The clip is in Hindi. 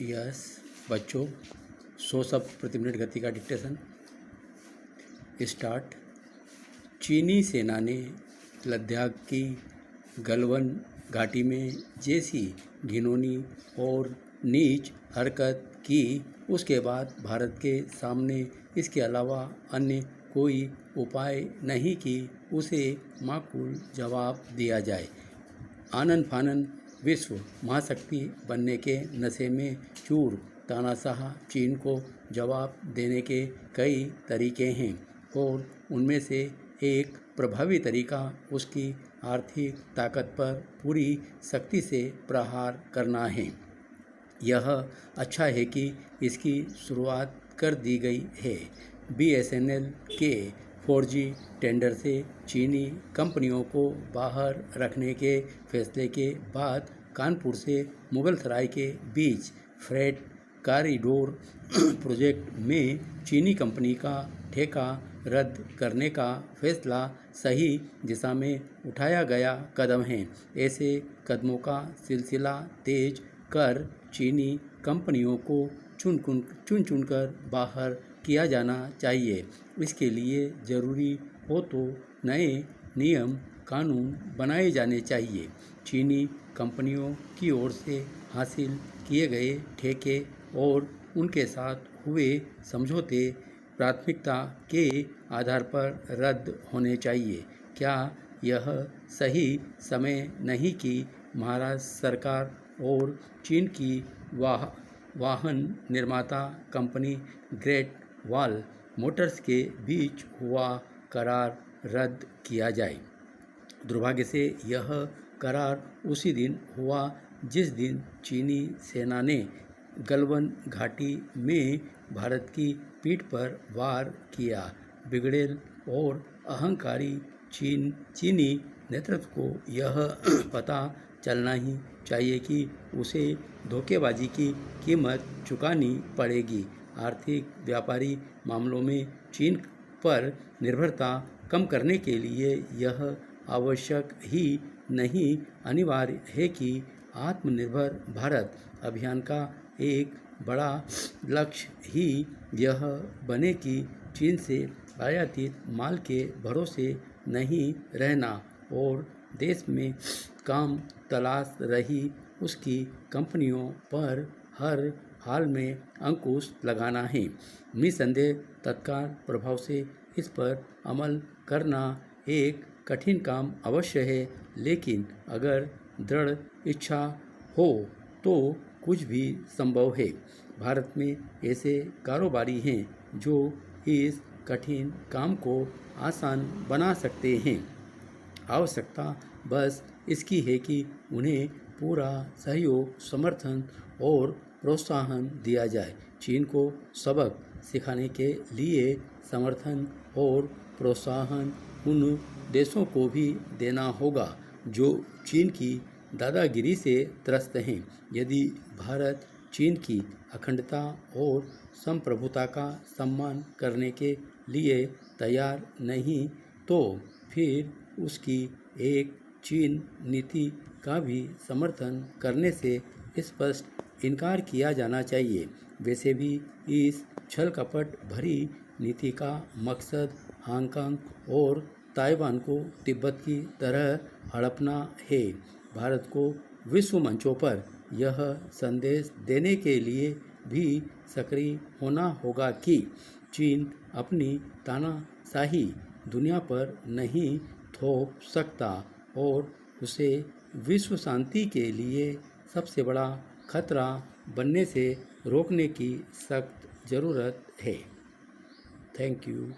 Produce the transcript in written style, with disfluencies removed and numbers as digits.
यस बच्चों, 100 शब्द प्रति मिनट गति का डिक्टेशन स्टार्ट। चीनी सेना ने लद्दाख की गलवान घाटी में जैसी घिनौनी और नीच हरकत की, उसके बाद भारत के सामने इसके अलावा अन्य कोई उपाय नहीं कि उसे माकूल जवाब दिया जाए। आनन फानन विश्व महाशक्ति बनने के नशे में चूर तानाशाह चीन को जवाब देने के कई तरीके हैं और उनमें से एक प्रभावी तरीका उसकी आर्थिक ताकत पर पूरी शक्ति से प्रहार करना है। यह अच्छा है कि इसकी शुरुआत कर दी गई है। BSNL के 4G टेंडर से चीनी कंपनियों को बाहर रखने के फैसले के बाद कानपुर से मुगलसराय के बीच फ्रेट कॉरिडोर प्रोजेक्ट में चीनी कंपनी का ठेका रद्द करने का फैसला सही दिशा में उठाया गया कदम है। ऐसे कदमों का सिलसिला तेज कर चीनी कंपनियों को चुन चुनकर बाहर किया जाना चाहिए। इसके लिए ज़रूरी हो तो नए नियम कानून बनाए जाने चाहिए। चीनी कंपनियों की ओर से हासिल किए गए ठेके और उनके साथ हुए समझौते प्राथमिकता के आधार पर रद्द होने चाहिए। क्या यह सही समय नहीं कि महाराष्ट्र सरकार और चीन की वाहन निर्माता कंपनी ग्रेट वॉल मोटर्स के बीच हुआ करार रद्द किया जाए? दुर्भाग्य से यह करार उसी दिन हुआ जिस दिन चीनी सेना ने गलवान घाटी में भारत की पीठ पर वार किया। बिगड़ेल और अहंकारी चीनी नेतृत्व को यह पता चलना ही चाहिए कि उसे धोखेबाजी की कीमत चुकानी पड़ेगी। आर्थिक व्यापारी मामलों में चीन पर निर्भरता कम करने के लिए यह आवश्यक ही नहीं अनिवार्य है कि आत्मनिर्भर भारत अभियान का एक बड़ा लक्ष्य ही यह बने कि चीन से आयातित माल के भरोसे नहीं रहना और देश में काम तलाश रही उसकी कंपनियों पर हर हाल में अंकुश लगाना है। निसंदेह तत्काल प्रभाव से इस पर अमल करना एक कठिन काम अवश्य है, लेकिन अगर दृढ़ इच्छा हो तो कुछ भी संभव है। भारत में ऐसे कारोबारी हैं जो इस कठिन काम को आसान बना सकते हैं। आवश्यकता बस इसकी है कि उन्हें पूरा सहयोग, समर्थन और प्रोत्साहन दिया जाए। चीन को सबक सिखाने के लिए समर्थन और प्रोत्साहन उन देशों को भी देना होगा जो चीन की दादागिरी से त्रस्त हैं। यदि भारत चीन की अखंडता और संप्रभुता का सम्मान करने के लिए तैयार नहीं तो फिर उसकी एक चीन नीति का भी समर्थन करने से स्पष्ट इनकार किया जाना चाहिए। वैसे भी इस छल कपट भरी नीति का मकसद हांगकांग और ताइवान को तिब्बत की तरह हड़पना है। भारत को विश्व मंचों पर यह संदेश देने के लिए भी सक्रिय होना होगा कि चीन अपनी तानाशाही दुनिया पर नहीं थोप सकता और उसे विश्व शांति के लिए सबसे बड़ा खतरा बनने से रोकने की सख्त ज़रूरत है। Thank you.